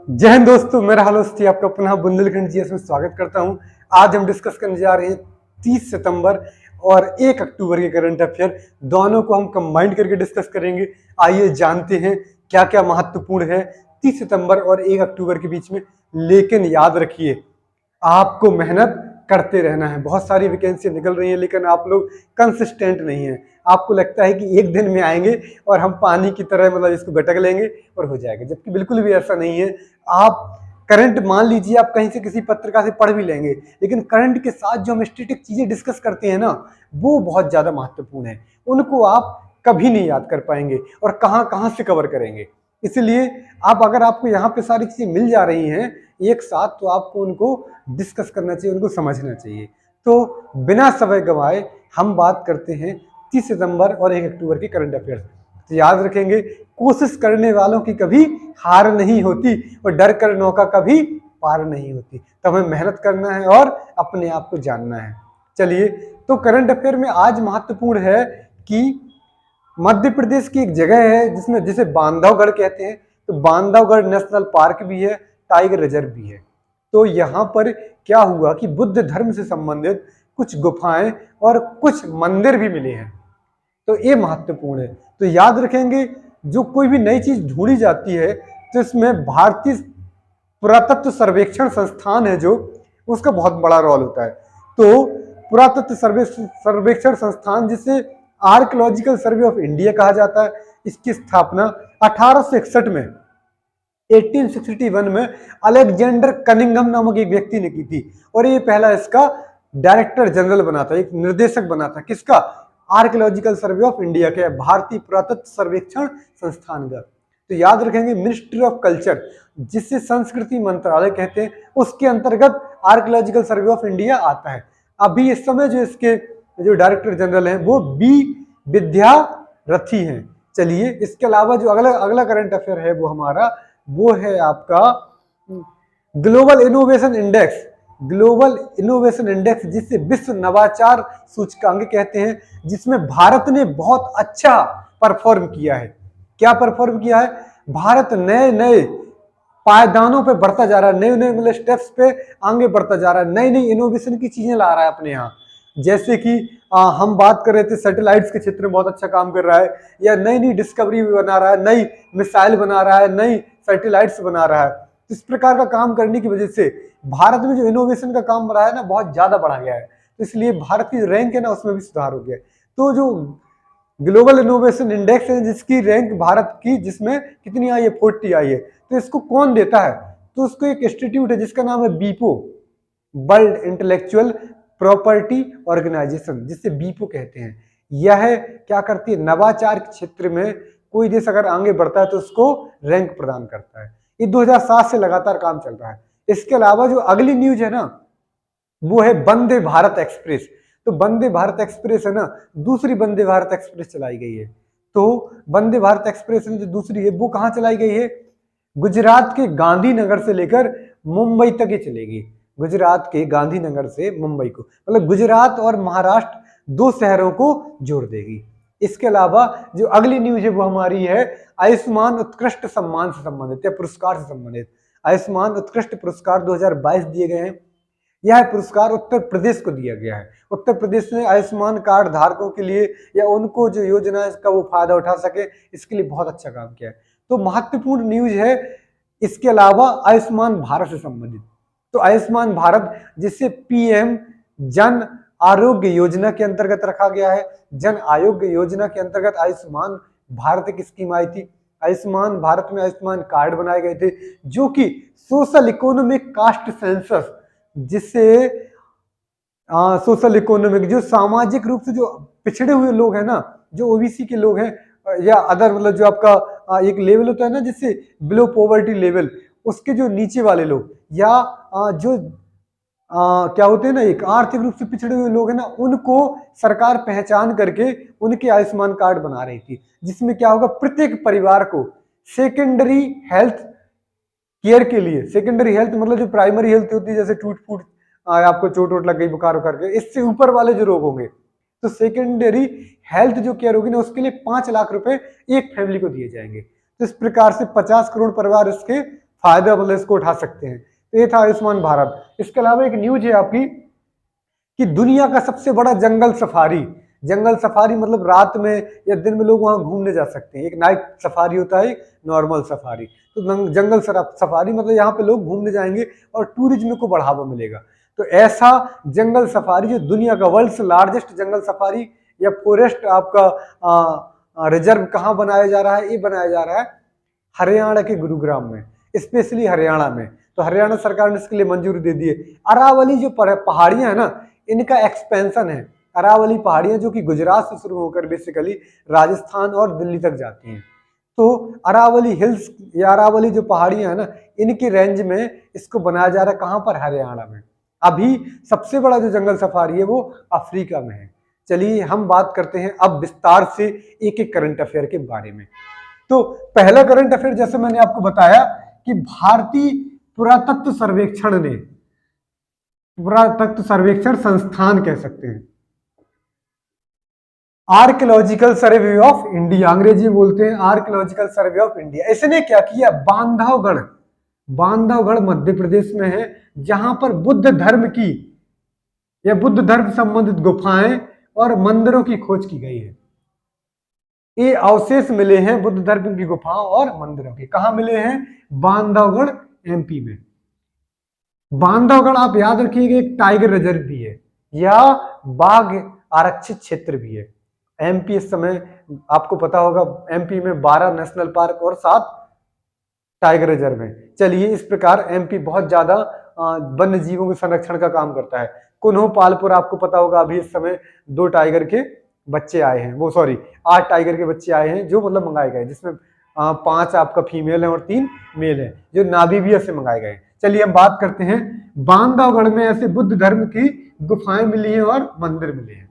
जय हिंद दोस्तों, मेरा हालोस्ती आपका पुनः बुंदेलखंड जीएस में स्वागत करता हूं। आज हम डिस्कस करने जा रहे हैं 30 सितंबर और 1 अक्टूबर के करंट अफेयर। दोनों को हम कंबाइंड करके डिस्कस करेंगे। आइए जानते हैं क्या क्या महत्वपूर्ण है 30 सितंबर और 1 अक्टूबर के बीच में। लेकिन याद रखिए, आपको मेहनत करते रहना है। बहुत सारी वैकेंसी निकल रही हैं लेकिन आप लोग कंसिस्टेंट नहीं हैं। आपको लगता है कि एक दिन में आएंगे और हम पानी की तरह मतलब इसको गटक लेंगे और हो जाएगा, जबकि बिल्कुल भी ऐसा नहीं है। आप करंट मान लीजिए आप कहीं से किसी पत्रिका से पढ़ भी लेंगे, लेकिन करंट के साथ जो हम स्टैटिक चीजें डिस्कस करते हैं ना, वो बहुत ज्यादा महत्वपूर्ण है। उनको आप कभी नहीं याद कर पाएंगे और कहां कहां से कवर करेंगे। इसलिए आप अगर आपको यहाँ पे सारी चीजें मिल जा रही हैं एक साथ, तो आपको उनको डिस्कस करना चाहिए, उनको समझना चाहिए। तो बिना समय गंवाए हम बात करते हैं 30 सितंबर और 1 अक्टूबर के करंट अफेयर्स। तो याद रखेंगे, कोशिश करने वालों की कभी हार नहीं होती और डर कर नौका कभी पार नहीं होती। तो हमें मेहनत करना है और अपने आप को जानना है। चलिए, तो करंट अफेयर में आज महत्वपूर्ण है कि मध्य प्रदेश की एक जगह है जिसमें जिसे बांधवगढ़ कहते हैं। तो बांधवगढ़ नेशनल पार्क भी है, टाइगर रिजर्व भी है। तो यहाँ पर क्या हुआ कि बुद्ध धर्म से संबंधित कुछ गुफाएं और कुछ मंदिर भी मिले हैं। तो ये महत्वपूर्ण है। तो याद रखेंगे, जो कोई भी नई चीज ढूंढी जाती है तो इसमें भारतीय पुरातत्व सर्वेक्षण संस्थान है जो, उसका बहुत बड़ा रोल होता है। तो पुरातत्व सर्वेक्षण संस्थान, जिसे आर्कियोलॉजिकल सर्वे ऑफ इंडिया कहा जाता है, इसकी स्थापना 1861 में 1861 में अलेक्जेंडर कनिंघम नामक एक व्यक्ति ने की थी। और ये पहला इसका डायरेक्टर जनरल बना था, एक निर्देशक बना था। किसका? आर्कियोलॉजिकल सर्वे ऑफ इंडिया के, भारतीय पुरातत्व सर्वेक्षण संस्थान का। तो याद रखेंगे, मिनिस्ट्री ऑफ कल्चर, जिसे संस्कृति मंत्रालय कहते हैं, उसके अंतर्गत आर्कियोलॉजिकल सर्वे ऑफ इंडिया आता है। अभी इस समय जो इसके जो डायरेक्टर जनरल हैं वो बी विद्यारथी हैं। चलिए, इसके अलावा जो अगला करंट अफेयर है वो हमारा वो है आपका global innovation index. Global innovation index, जिसे विश्व नवाचार सूचकांक कहते हैं, जिसमें भारत ने बहुत अच्छा परफॉर्म किया है। क्या परफॉर्म किया है? भारत नए नए पायदानों पे बढ़ता जा रहा है, नए नए मतलब स्टेप्स पे आगे बढ़ता जा रहा है, नई नई इनोवेशन की चीजें ला रहा है अपने यहाँ। जैसे कि हम बात कर रहे थे सैटेलाइट्स के क्षेत्र में बहुत अच्छा काम कर रहा है, या नई नई डिस्कवरी बना रहा है, नई मिसाइल बना रहा है, नई सैटेलाइट्स बना रहा है। इस प्रकार का काम करने की वजह से भारत में जो इनोवेशन का काम रहा है ना, बहुत ज्यादा बढ़ा गया है। तो इसलिए भारत की रैंक है ना, उसमें भी सुधार हो गया है। तो जो ग्लोबल इनोवेशन इंडेक्स है, जिसकी रैंक भारत की जिसमें कितनी आई है? 40 आई है। तो इसको कौन देता है? तो उसको एक इंस्टीट्यूट है जिसका नाम है बीपो, वर्ल्ड इंटेलेक्चुअल प्रॉपर्टी ऑर्गेनाइजेशन, जिसे बीपो कहते हैं। यह क्या करती है? नवाचार के क्षेत्र में कोई देश अगर आगे बढ़ता है तो उसको रैंक प्रदान करता है। ये 2007 से लगातार काम चल रहा है। इसके अलावा जो अगली न्यूज है ना, वो है वंदे भारत एक्सप्रेस। तो वंदे भारत एक्सप्रेस है ना, दूसरी वंदे भारत एक्सप्रेस चलाई गई है। तो वंदे भारत एक्सप्रेस जो दूसरी है वो कहाँ चलाई गई है? गुजरात के गांधीनगर से लेकर मुंबई तक ये चलेगी। गुजरात के गांधीनगर से मुंबई को, मतलब गुजरात और महाराष्ट्र दो शहरों को जोड़ देगी। इसके अलावा जो अगली न्यूज है वो हमारी है आयुष्मान उत्कृष्ट सम्मान से संबंधित या पुरस्कार से संबंधित। आयुष्मान उत्कृष्ट पुरस्कार 2022 दिए गए हैं। यह पुरस्कार उत्तर प्रदेश को दिया गया है। उत्तर प्रदेश ने आयुष्मान कार्ड धारकों के लिए या उनको जो योजना है इसका वो फायदा उठा सके, इसके लिए बहुत अच्छा काम किया है। तो महत्वपूर्ण न्यूज है। इसके अलावा आयुष्मान भारत से संबंधित, तो आयुष्मान भारत जिसे पीएम जन आरोग्य योजना के अंतर्गत रखा गया है। जन आरोग्य योजना के अंतर्गत आयुष्मान भारत की स्कीम आई थी। आयुष्मान भारत में आयुष्मान कार्ड बनाए गए थे, जो कि सोशल इकोनॉमिक कास्ट सेंसस, जिससे सोशल इकोनॉमिक जो सामाजिक रूप से जो पिछड़े हुए लोग हैं ना, जो ओबीसी के लोग हैं, या अदर मतलब जो आपका एक लेवल होता है ना, जिससे बिलो पॉवर्टी लेवल, उसके जो नीचे वाले लोग, या जो क्या होते हैं ना, एक आर्थिक रूप से पिछड़े हुए लोग हैं ना, उनको सरकार पहचान करके उनके आयुष्मान कार्ड बना रही थी। जिसमें क्या होगा, प्रत्येक परिवार को सेकेंडरी हेल्थ केयर के लिए, सेकेंडरी हेल्थ मतलब जो प्राइमरी हेल्थ होती है, जैसे टूट फूट आपको चोट वोट लग गई, बुखार उखार के, इससे ऊपर वाले जो रोग होंगे, तो सेकेंडरी हेल्थ जो केयर होगी ना, उसके लिए 5 लाख रुपए एक फैमिली को दिए जाएंगे। तो इस प्रकार से 50 करोड़ परिवार इसके फायदा मतलब इसको उठा सकते हैं। तो ये था आयुष्मान भारत। इसके अलावा एक न्यूज है आपकी कि दुनिया का सबसे बड़ा जंगल सफारी मतलब रात में या दिन में लोग वहां घूमने जा सकते हैं। एक नाइट सफारी होता है, एक नॉर्मल सफारी। तो जंगल सफारी मतलब यहाँ पे लोग घूमने जाएंगे और टूरिज्म को बढ़ावा मिलेगा। तो ऐसा जंगल सफारी जो दुनिया का वर्ल्ड्स लार्जेस्ट जंगल सफारी या फॉरेस्ट आपका रिजर्व कहाँ बनाया जा रहा है, ये बनाया जा रहा है हरियाणा के गुरुग्राम में, स्पेशली हरियाणा में। तो हरियाणा सरकार ने इसके लिए मंजूरी दे दी है। अरावली जो पहाड़ियां है ना, इनका एक्सपेंशन है। अरावली पहाड़ियां जो कि गुजरात से शुरू होकर बेसिकली राजस्थान और दिल्ली तक जाती हैं। तो अरावली हिल्स या अरावली जो पहाड़ियां है ना, इनकी रेंज में इसको बनाया जा रहा है। कहां पर? हरियाणा में। अभी सबसे बड़ा जो जंगल सफारी है वो अफ्रीका में है। चलिए हम बात करते हैं अब विस्तार से एक एक करंट अफेयर के बारे में। तो पहला करंट अफेयर जैसे मैंने आपको बताया कि भारतीय पुरातत्व सर्वेक्षण संस्थान कह सकते हैं, आर्कियोलॉजिकल सर्वे ऑफ इंडिया, अंग्रेजी में बोलते हैं आर्कियोलॉजिकल सर्वे ऑफ इंडिया। इसने क्या किया? बांधवगढ़ मध्य प्रदेश में है, जहां पर बुद्ध धर्म की या बुद्ध धर्म संबंधित गुफाएं और मंदिरों की खोज की गई है। ये अवशेष मिले हैं बुद्ध धर्म की गुफाओं और मंदिरों के। कहां मिले हैं? बांधवगढ़, एमपी में। बांधवगढ़ आप याद रखिएगा एक टाइगर रिजर्व भी है या बाघ आरक्षित क्षेत्र भी है। एमपी इस समय आपको पता होगा एमपी में 12 नेशनल पार्क और 7 टाइगर रिजर्व है। चलिए इस प्रकार एमपी बहुत ज्यादा वन्य जीवों के संरक्षण का काम करता है। कुन्हो पालपुर आपको पता होगा अभी इस समय 2 टाइगर के बच्चे आए हैं, 8 टाइगर के बच्चे आए हैं जो मतलब मंगाए गए, जिसमें 5 आपका फीमेल है और 3 मेल है, जो नामीबिया से मंगाए गए। चलिए हम बात करते हैं बांधवगढ़ में ऐसे बुद्ध धर्म की गुफाएं मिली हैं और मंदिर मिले हैं।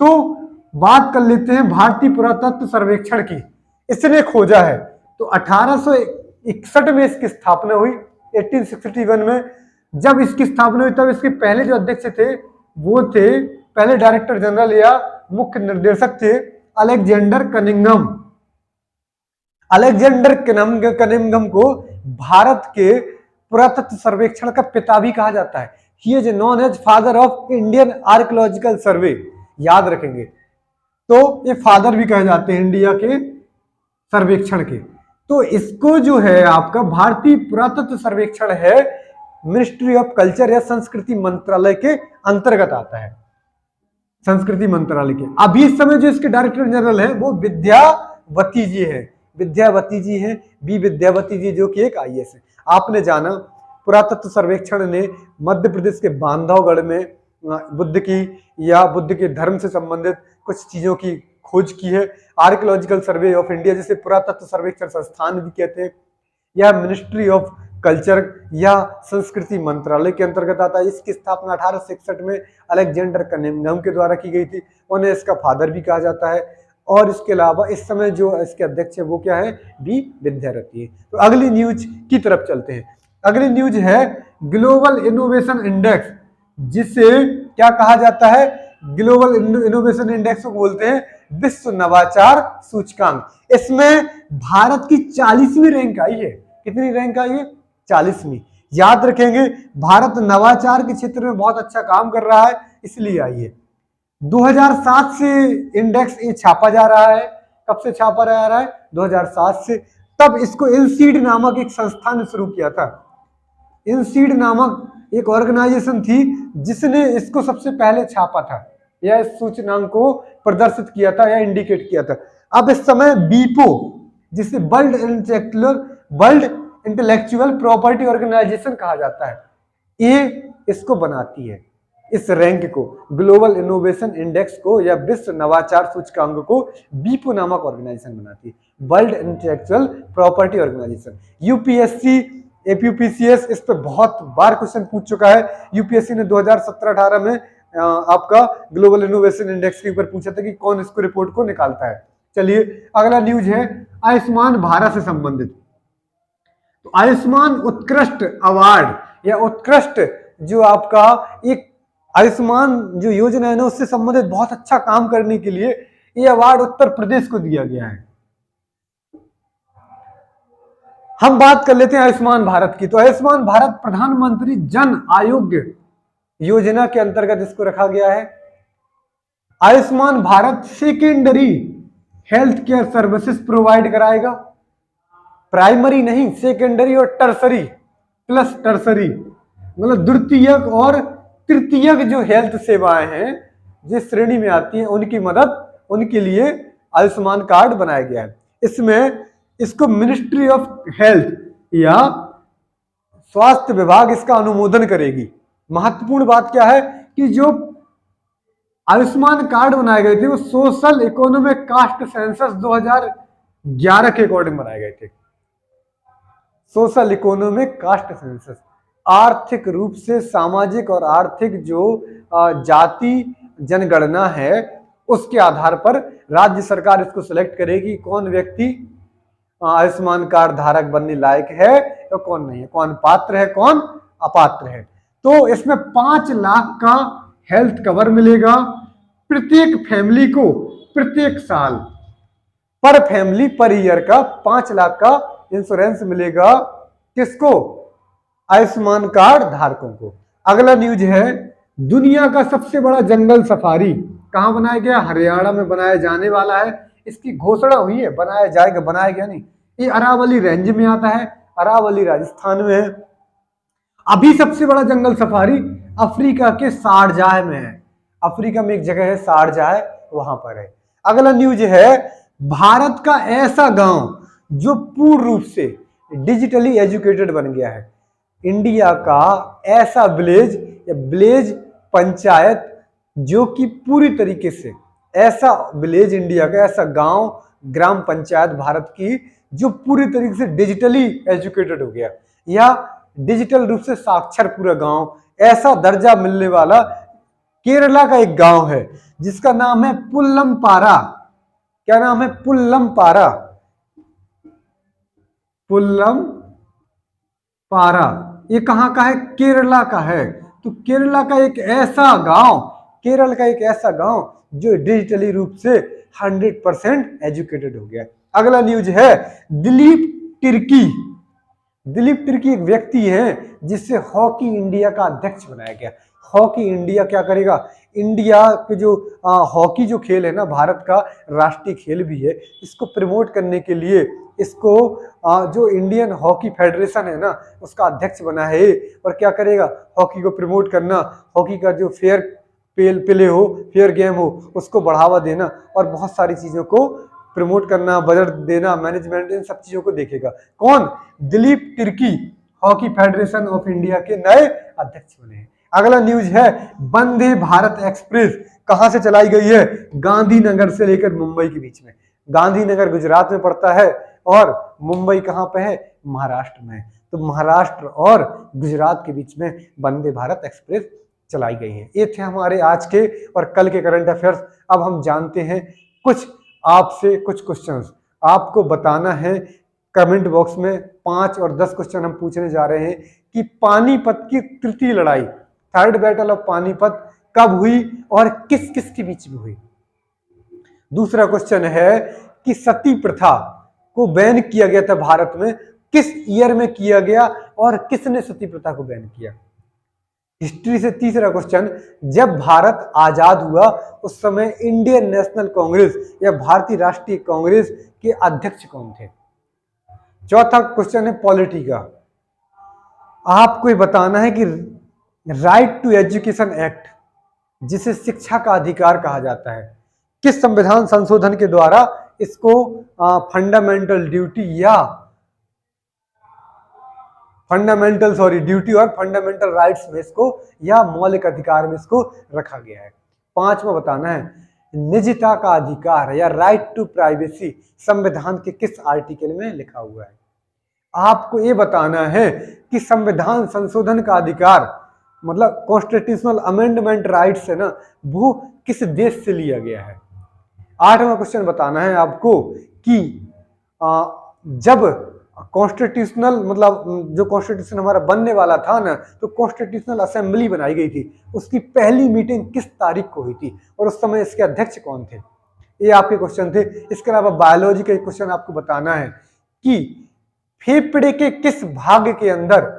तो बात कर लेते हैं भारतीय पुरातत्व सर्वेक्षण की। इसने खोजा है तो 1861 में इसकी स्थापना हुई, 1861 में जब इसकी स्थापना हुई तब इसके पहले जो अध्यक्ष थे वो थे, पहले डायरेक्टर जनरल या मुख्य निर्देशक थे अलेक्जेंडर कनिंघम को भारत के पुरातत्व सर्वेक्षण का पिता भी कहा जाता है। He is known as father of Indian archaeological survey, याद रखेंगे। तो ये फादर भी कहे जाते हैं इंडिया के सर्वेक्षण के। तो इसको जो है आपका भारतीय पुरातत्व सर्वेक्षण है, मिनिस्ट्री ऑफ कल्चर या संस्कृति मंत्रालय के अंतर्गत आता है, संस्कृति मंत्रालय के। अभी इस समय जो इसके डायरेक्टर जनरल है वो विद्यावती जी है, बी विद्यावती जी, जो कि एक IAS है। आपने जाना पुरातत्व सर्वेक्षण ने मध्य प्रदेश के बांधवगढ़ में बुद्ध की या बुद्ध के धर्म से संबंधित कुछ चीजों की खोज की है। आर्कियोलॉजिकल सर्वे ऑफ इंडिया, जिसे पुरातत्व सर्वेक्षण संस्थान भी कहते हैं, यह मिनिस्ट्री ऑफ कल्चर या संस्कृति मंत्रालय के अंतर्गत आता है। इसकी स्थापना 1861 में अलेक्जेंडर कनिंघम के द्वारा की गई थी। उन्हें इसका फादर भी कहा जाता है। और इसके अलावा इस समय जो इसके अध्यक्ष है वो क्या है? बी विद्यावती है। तो अगली न्यूज की तरफ चलते हैं। अगली न्यूज है ग्लोबल इनोवेशन इंडेक्स, जिसे क्या कहा जाता है? ग्लोबल इनोवेशन इंडेक्स को बोलते हैं विश्व नवाचार सूचकांक। इसमें भारत की 40वीं रैंक आई है। कितनी रैंक आई है? 40वीं। याद रखेंगे भारत नवाचार के क्षेत्र में बहुत अच्छा काम कर रहा है, इसलिए आई है। 2007 से इंडेक्स ये छापा जा रहा है। कब से छापा जा रहा है? 2007 से। तब इसको इनसीड नामक एक संस्था ने शुरू किया था। इनसीड नामक एक ऑर्गेनाइजेशन थी जिसने इसको सबसे पहले छापा था या इस सूचकांक को प्रदर्शित किया था या इंडिकेट किया था। अब इस समय बीपो, जिसे वर्ल्ड इंटेलेक्चुअल प्रॉपर्टी ऑर्गेनाइजेशन कहा जाता है, ये इसको बनाती है, इस रैंक को, ग्लोबल इनोवेशन इंडेक्स को या विश्व नवाचार सूचकांक को बीपो नामक ऑर्गेनाइजेशन बनाती है, world intellectual property organisation. UPSC APPCS इस पर बहुत बार क्वेश्चन पूछ चुका है। यूपीएससी ने 2017-18 में आपका ग्लोबल इनोवेशन इंडेक्स के ऊपर पूछा था कि कौन इसको रिपोर्ट को निकालता है। चलिए अगला न्यूज है आयुष्मान भारत से संबंधित। तो आयुष्मान उत्कृष्ट अवार्ड या उत्कृष्ट जो आपका एक आयुष्मान जो योजना है ना, उससे संबंधित बहुत अच्छा काम करने के लिए ये अवार्ड उत्तर प्रदेश को दिया गया है। हम बात कर लेते हैं आयुष्मान भारत की। तो आयुष्मान भारत प्रधानमंत्री जन आरोग्य योजना के अंतर्गत इसको रखा गया है। Ayushman Bharat secondary health care services provide कराएगा, प्राइमरी नहीं, सेकेंडरी और टर्सरी प्लस टर्सरी, मतलब द्वितीयक और तृतीयक जो हेल्थ सेवाएं हैं जिस श्रेणी में आती हैं उनकी मदद, उनके लिए आयुष्मान कार्ड बनाया गया है। इसमें इसको मिनिस्ट्री ऑफ हेल्थ या स्वास्थ्य विभाग इसका अनुमोदन करेगी। महत्वपूर्ण बात क्या है कि जो आयुष्मान कार्ड बनाए गए थे वो सोशल इकोनॉमिक कास्ट सेंसस 2011 के अकॉर्डिंग बनाए गए थे। सोशल इकोनॉमिक कास्ट सेंसस, आर्थिक रूप से सामाजिक और आर्थिक जो जाति जनगणना है उसके आधार पर राज्य सरकार इसको सिलेक्ट करेगी कौन व्यक्ति आयुष्मान कार्ड धारक बनने लायक है या कौन नहीं है, कौन पात्र है कौन अपात्र है। तो इसमें 5 लाख का हेल्थ कवर मिलेगा प्रत्येक फैमिली को, प्रत्येक साल पर फैमिली पर ईयर का 5 लाख का इंश्योरेंस मिलेगा। किसको? आयुष्मान कार्ड धारकों को। अगला न्यूज है, दुनिया का सबसे बड़ा जंगल सफारी कहां बनाया गया? हरियाणा में बनाया जाने वाला है। इसकी घोषणा हुई है, बनाया जाएगा, बनाया गया नहीं। ये अरावली रेंज में आता है, अरावली राजस्थान में है। अभी सबसे बड़ा जंगल सफारी अफ्रीका के शारजाह में है। अफ्रीका में एक जगह है शारजाह, वहां पर है। अगला न्यूज है, भारत का ऐसा गांव जो पूर्ण रूप से डिजिटली एजुकेटेड बन गया है। इंडिया का ऐसा विलेज या विलेज पंचायत जो कि पूरी तरीके से, ऐसा विलेज इंडिया का ऐसा गांव, ग्राम पंचायत भारत की जो पूरी तरीके से डिजिटली एजुकेटेड हो गया या डिजिटल रूप से साक्षर पूरा गांव, ऐसा दर्जा मिलने वाला केरला का एक गांव है जिसका नाम है पुल्लमपारा। क्या नाम है? पुल्लमपारा। पुल्लमपारा ये कहां का है? केरला का है। तो केरला का एक ऐसा गांव, केरल का एक ऐसा गांव जो डिजिटली रूप से 100% एजुकेटेड हो गया। अगला न्यूज है, दिलीप तिर्की। दिलीप तिर्की एक व्यक्ति है जिससे हॉकी इंडिया का अध्यक्ष बनाया गया। हॉकी इंडिया क्या करेगा? इंडिया के जो हॉकी जो खेल है ना, भारत का राष्ट्रीय खेल भी है, इसको प्रमोट करने के लिए इसको जो इंडियन हॉकी फेडरेशन है ना उसका अध्यक्ष बना है। और क्या करेगा? हॉकी को प्रमोट करना, हॉकी का जो फेयर प्ले हो, फेयर गेम हो, उसको बढ़ावा देना और बहुत सारी चीजों को प्रमोट करना, बजट देना, मैनेजमेंट, इन सब चीजों को देखेगा। कौन? Dilip Tirkey hockey federation of India के नए अध्यक्ष बने हैं। अगला न्यूज है, वंदे भारत एक्सप्रेस कहां से चलाई गई है? गांधीनगर से लेकर मुंबई के बीच में। गांधीनगर गुजरात में पड़ता है और मुंबई कहां पे है? महाराष्ट्र में। तो महाराष्ट्र और गुजरात के बीच में वंदे भारत एक्सप्रेस चलाई गई है। ये थे हमारे आज के और कल के करंट अफेयर्स। अब हम जानते हैं कुछ आपसे कुछ क्वेश्चंस आपको बताना है। कमेंट बॉक्स में 5 और 10 क्वेश्चन हम पूछने जा रहे हैं कि पानीपत की तृतीय लड़ाई, थर्ड बैटल ऑफ पानीपत कब हुई और किस किस के बीच में हुई। दूसरा क्वेश्चन है कि सती प्रथा को बैन किया गया था भारत में, किस ईयर में किया गया और किसने सती प्रथा को बैन किया। हिस्ट्री से तीसरा क्वेश्चन, जब भारत आजाद हुआ उस समय इंडियन नेशनल कांग्रेस या भारतीय राष्ट्रीय कांग्रेस के अध्यक्ष कौन थे। चौथा क्वेश्चन है पॉलिटी का, आपको ये बताना है कि राइट टू एजुकेशन एक्ट जिसे शिक्षा का अधिकार कहा जाता है, किस संविधान संशोधन के द्वारा इसको फंडामेंटल ड्यूटी या ड्यूटी और फंडामेंटल राइट्स में इसको या मौलिक अधिकार में इसको रखा गया है। पांचवा बताना है, निजता का अधिकार या राइट टू प्राइवेसी संविधान के किस आर्टिकल में लिखा हुआ है। आपको ये बताना है कि संविधान संशोधन का अधिकार मतलब कॉन्स्टिट्यूशनल अमेंडमेंट राइट्स है ना, वो किस देश से लिया गया है। आठवां क्वेश्चन बताना है आपको कि जब कॉन्स्टिट्यूशनल मतलब जो कॉन्स्टिट्यूशन हमारा बनने वाला था ना, तो कॉन्स्टिट्यूशनल असेंबली बनाई गई थी, उसकी पहली मीटिंग किस तारीख को हुई थी और उस समय इसके अध्यक्ष कौन थे। ये आपके क्वेश्चन थे। इसके अलावा बायोलॉजी का एक क्वेश्चन आपको बताना है कि फेफड़े के किस भाग के अंदर,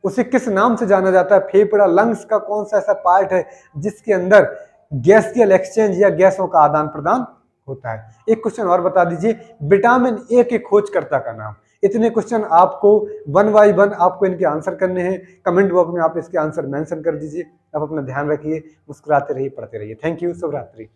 उसे किस नाम से जाना जाता है? फेफड़ा लंग्स का कौन सा ऐसा पार्ट है जिसके अंदर गैसियल एक्सचेंज या गैसों का आदान प्रदान होता है? एक क्वेश्चन और बता दीजिए, विटामिन ए के खोजकर्ता का नाम। इतने क्वेश्चन आपको वन बाय वन आपको इनके आंसर करने हैं। कमेंट बॉक्स में आप इसके आंसर मेंशन कर दीजिए। आप अपना ध्यान रखिए, मुस्कुराते रहिए, पढ़ते रहिए। थैंक यू, शुभ रात्रि।